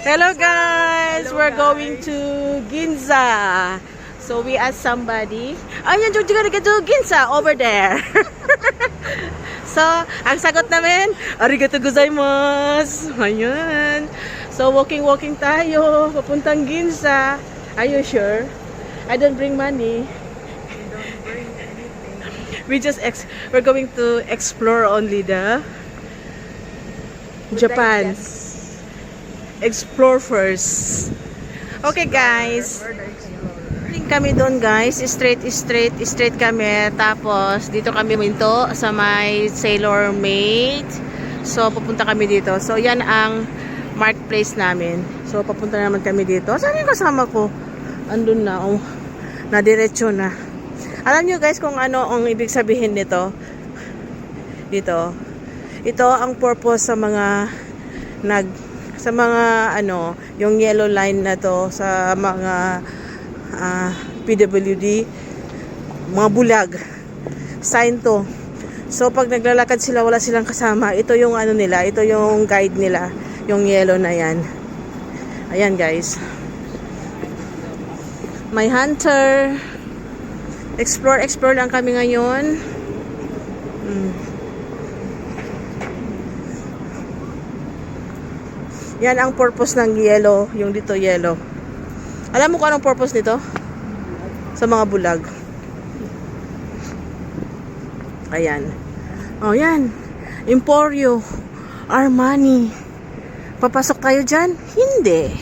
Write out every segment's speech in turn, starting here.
Hello guys! We're going to Ginza. So we asked somebody, ayan, George, ka to Ginza over there. So, ang sagot namin, arigato gozaimasu. Ayan. So, walking tayo, papuntang Ginza. Are you sure? I don't bring money. We're going to explore only the Japan. Explore first. Okay guys. Kami doon guys, straight kami. Tapos dito kami minto sa may Sailor Maid. So pupunta kami dito. So yan ang marketplace namin. So papunta naman kami dito. Saan yung kasama ko? Andun na, oh. Nadiretso na. Alam nyo guys kung ano ang ibig sabihin nito? Dito. Ito ang purpose sa mga yung yellow line na to sa mga PWD, mga bulag. Sign to. So pag naglalakad sila, wala silang kasama. Ito yung ano nila, ito yung guide nila, yung yellow na yan. Ayan guys. May hunter. Explore lang kami ngayon. Yan ang purpose ng yellow, yung dito yellow. Alam mo kung anong purpose nito? Sa mga bulag. Ayan. Oh, yan. Emporio. Armani. Papasok tayo dyan? Hindi.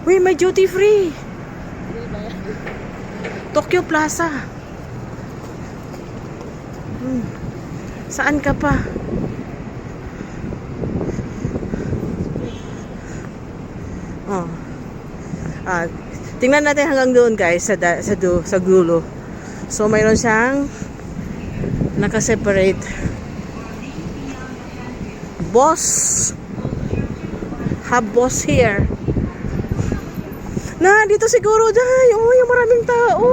Uy, may duty free. Tokyo Plaza. Saan ka pa? Oh. Tingnan natin hanggang doon guys sa dulo. So mayroon siyang naka-separate. Boss. Have boss here. Na, dito siguro dahil. Oh, yung maraming tao.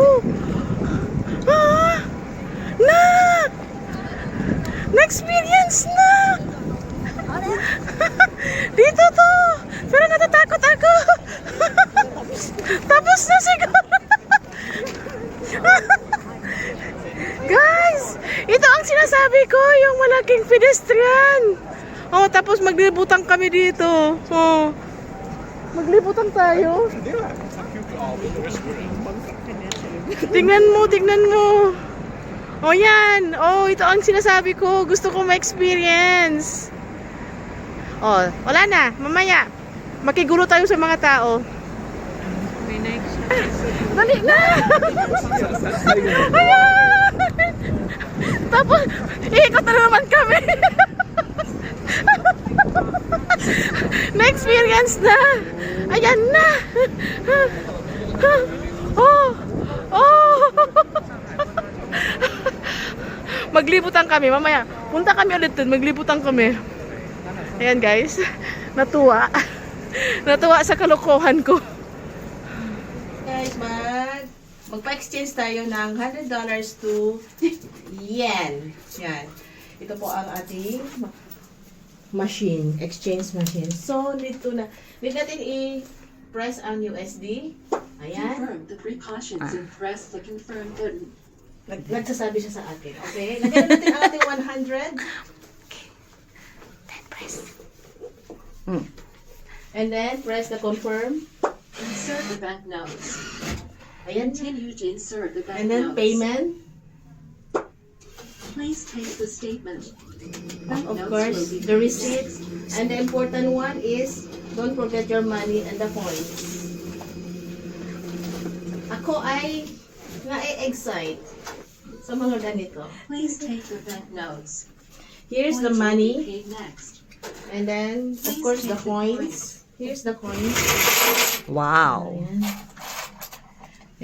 Na! Na-experience na! Dito to! Pero natatakot ako! Tapos na siguro! Guys! Ito ang sinasabi ko, yung malaking pedestrian! Oh, tapos maglibutang kami dito. Oh. Maglibutang tayo. Tingnan mo. Oh, yan. Oh, ito ang sinasabi ko. Gusto ko ma-experience. Oh, wala na. Mamaya. Makigulo tayo sa mga tao. Dali na! Ayan! Tapos, iikot na naman kami. Na-experience na! Ayan na! Oh! Maglibutan kami. Mamaya, punta kami ulit dun. Maglibutan kami. Ayan guys. Natuwa. Natuwa sa kalokohan ko. Guys, magpa-exchange tayo ng $100 to yen. Yan. Ito po ang ating machine. Exchange machine. So, need natin i-press ang USD. Ayan. Confirm the precautions and press the confirm button. Nagsasabi siya sa atin. Okay? Lagyan natin ang ating 100. Okay. Then press. And then press the confirm. Insert the banknotes. Ayan. Continue to insert the banknotes. And then payment. Please take the statement. Of course, the receipt. And the important one is, don't forget your money and the points. Ako ay na-excite sa mga ganito. Please take the banknotes. Here's the Points will be money. paid next. And then, of course, the coins. Here's the coins. Wow. Ayan.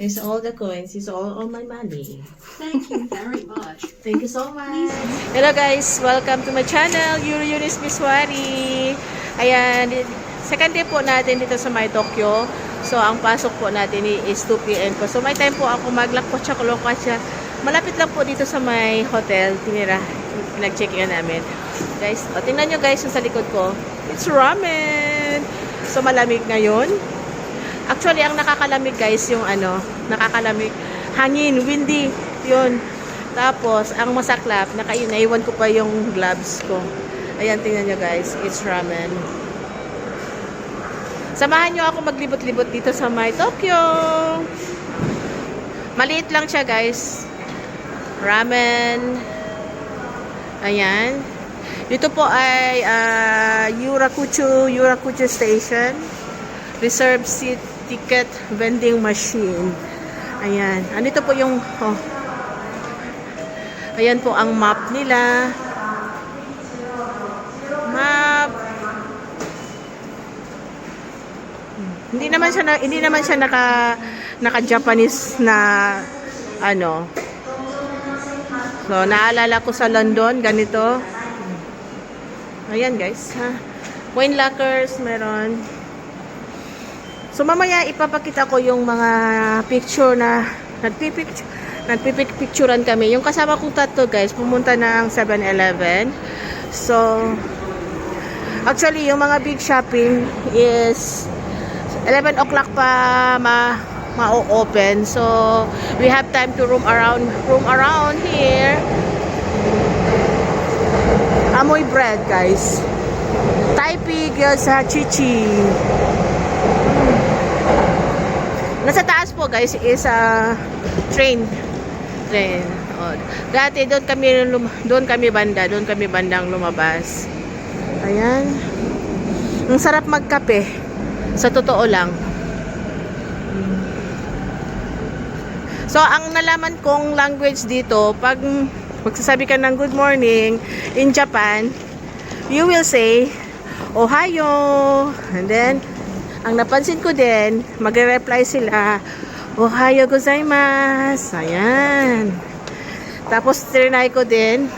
Here's all the coins. Here's all my money. Thank you very much. Thank you so much. Hello guys, welcome to my channel, Yuri Yunis Miswari. Ayan, second day po natin dito sa may Tokyo. So, ang pasok po natin is 2 PM po. So, may time po ako maglakpot siya. Malapit lang po dito sa may hotel. Pinag-check-in namin. Guys, tingnan nyo guys yung sa likod ko. It's ramen! So, malamig ngayon. Actually, ang nakakalamig guys, yung ano, nakakalamig. Hangin, windy, yun. Tapos, ang masaklap, naiwan ko pa yung gloves ko. Ayan, tingnan nyo guys, it's ramen. Samahan nyo ako maglibot-libot dito sa may Tokyo. Maliit lang siya guys. Ramen. Ayan. Dito po ay Yurakucho Station. Reserve seat ticket vending machine. Ayan. Andito po yung ayan po ang map nila. Map. Hindi naman siya naka-Japanese na ano. So, naalala ko sa London, ganito. Ayan, guys. Ha? Coin lockers, meron. So, mamaya ipapakita ko yung mga picture na nagpipicturean kami. Yung kasama kong tatlo, guys, pumunta ng 7-Eleven. So, actually, yung mga big shopping is 11 o'clock pa ma-open. So, we have time to roam around here. Amoy bread, guys. Taipei sa Chichi. Nasa taas po, guys, is train. Oh. Dati doon kami bandang lumabas. Ayan. Ang sarap magkape. Sa totoo lang. So, ang nalaman kong language dito, pag magsasabi ka ng good morning in Japan, you will say, Ohayo. And then, ang napansin ko din, magre-reply sila, Ohayo gozaimasu. Ayan. Tapos, trinay ko din,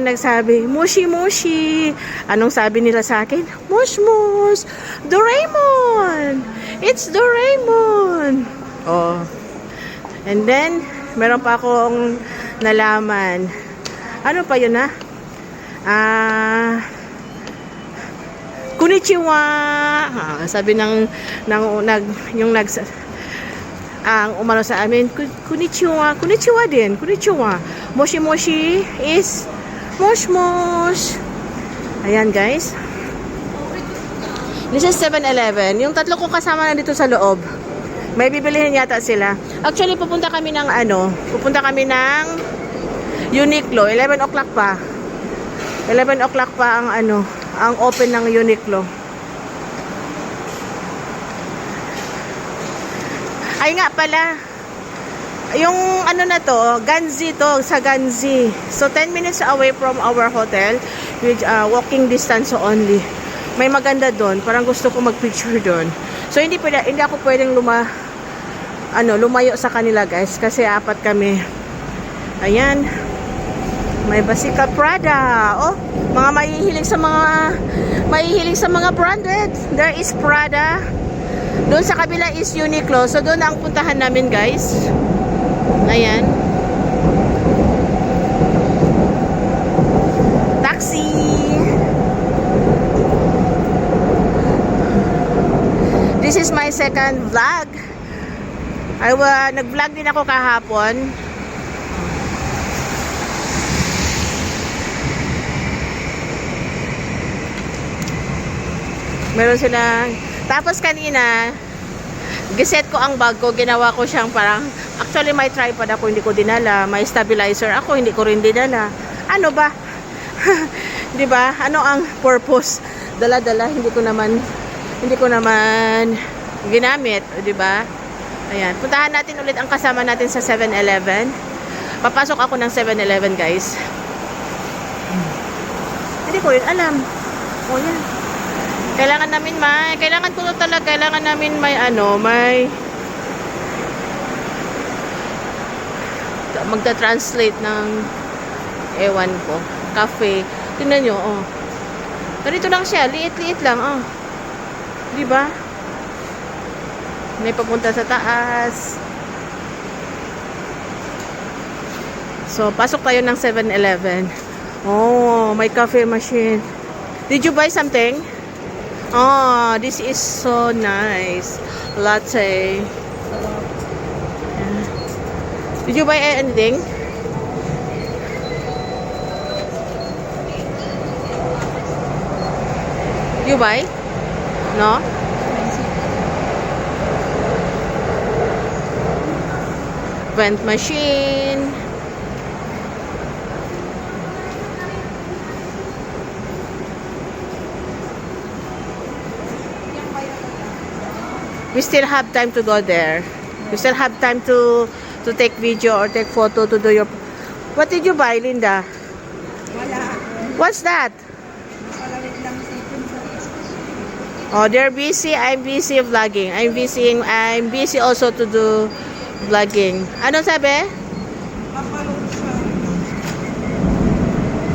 nagsabi, Mushi Mushi. Anong sabi nila sa akin? Mush Mush. Doraemon. It's Doraemon. Oh. And then, meron pa akong nalaman. Ano pa yun ha? Konnichiwa. Sabi ang umano sa amin, konnichiwa din, konnichiwa. Moshi moshi is mosh mosh. Ayan guys. This is 7-Eleven. Yung tatlo kong kasama na dito sa loob. May bibilihin yata sila. Actually, pupunta kami ng Uniqlo. 11 o'clock pa. 11 o'clock pa ang open ng Uniqlo. Ay nga pala, yung na to, Ganzi to, sa Ganzi. So, 10 minutes away from our hotel, with walking distance only. May maganda doon, parang gusto ko mag-picture doon. So, hindi ako pwedeng lumayo sa kanila, guys, kasi 4 kami. Ayan. May Basika Prada. Oh, mga mahihilig sa mga branded. There is Prada. Doon sa kabila is Uniqlo. So, doon ang puntahan namin, guys. Ayan. Taxi. This is my second vlog. Nag-vlog din ako kahapon. Meron silang. Tapos kanina, giset ko ang bag ko, ginawa ko siyang parang, actually may tripod ako, hindi ko dinala, may stabilizer ako, hindi ko rin dinala. Ano ba? 'Di ba? Ano ang purpose? Dala-dala, hindi ko naman ginamit, 'di ba? Ayan, puntahan natin ulit ang kasama natin sa 7-Eleven. Papasok ako ng 7-Eleven, guys. Hindi ko rin alam. O yan. Kailangan namin may magta-translate ng ewan ko, cafe. Tingnan nyo, oh. Ganito lang siya, liit-liit lang, oh. Di ba? May papunta sa taas. So, pasok tayo ng 7-Eleven. Oh, may cafe machine. Did you buy something? Oh, this is so nice. Latte. Did you buy anything? You buy? No? Vent machine. We still have time to go there. We still have time to take video or take photo to do your... What did you buy, Linda? Wala. What's that? Palawit lang sa Oh, they're busy. I'm busy vlogging. I'm busy also to do vlogging. Ano sabi? Papalong siya.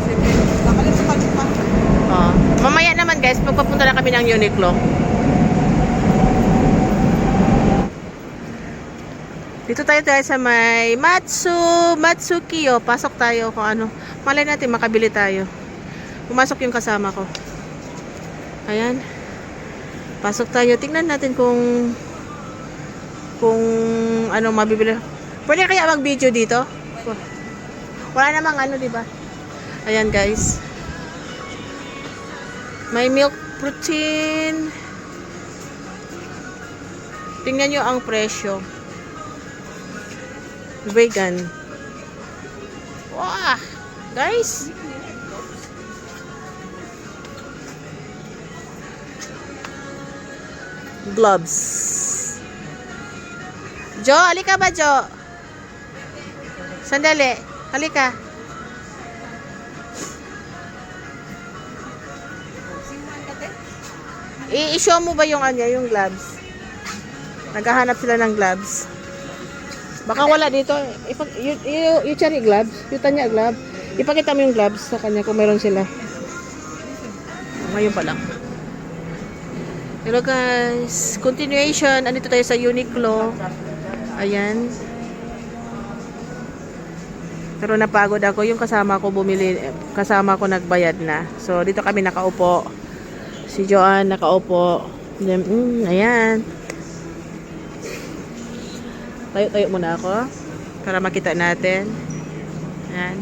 Sige. Nakalimutan ko pa. Oh. Mamaya naman guys, pagpapunta na kami ng Uniqlo. Dito tayo sa may Matsukiyo. Pasok tayo kung ano. Malay natin makabili tayo. Pumasok yung kasama ko. Ayan. Pasok tayo. Tingnan natin kung ano mabibili. Pwede kaya mag-video dito? Wala namang ano, di ba? Ayan guys. May milk protein. Tingnan nyo ang presyo. Vegan. Wow! Guys! Gloves. Jo, halika ba, Jo? Sandali. Halika. I-show mo ba yung yung gloves? Naghahanap sila ng gloves. Baka wala dito. You cherry gloves? Yung tanya gloves? Ipakita mo yung gloves sa kanya kung meron sila. Ngayon pa lang. Hello guys. Continuation. Andito tayo sa Uniqlo. Ayan. Pero napagod ako. Yung kasama ko bumili. Kasama ko nagbayad na. So dito kami nakaupo. Si Joanne nakaupo. Then, ayan. Tayo-tayo muna ako para makita natin. Ayan.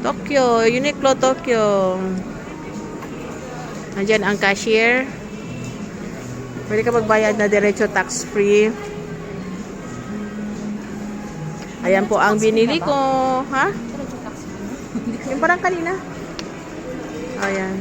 Tokyo, Uniqlo Tokyo. Nandiyan ang cashier. Pwede ka magbayad na diretso tax free. Ayan po ang binili ko. Ha? Yung parang kanina. Ayan.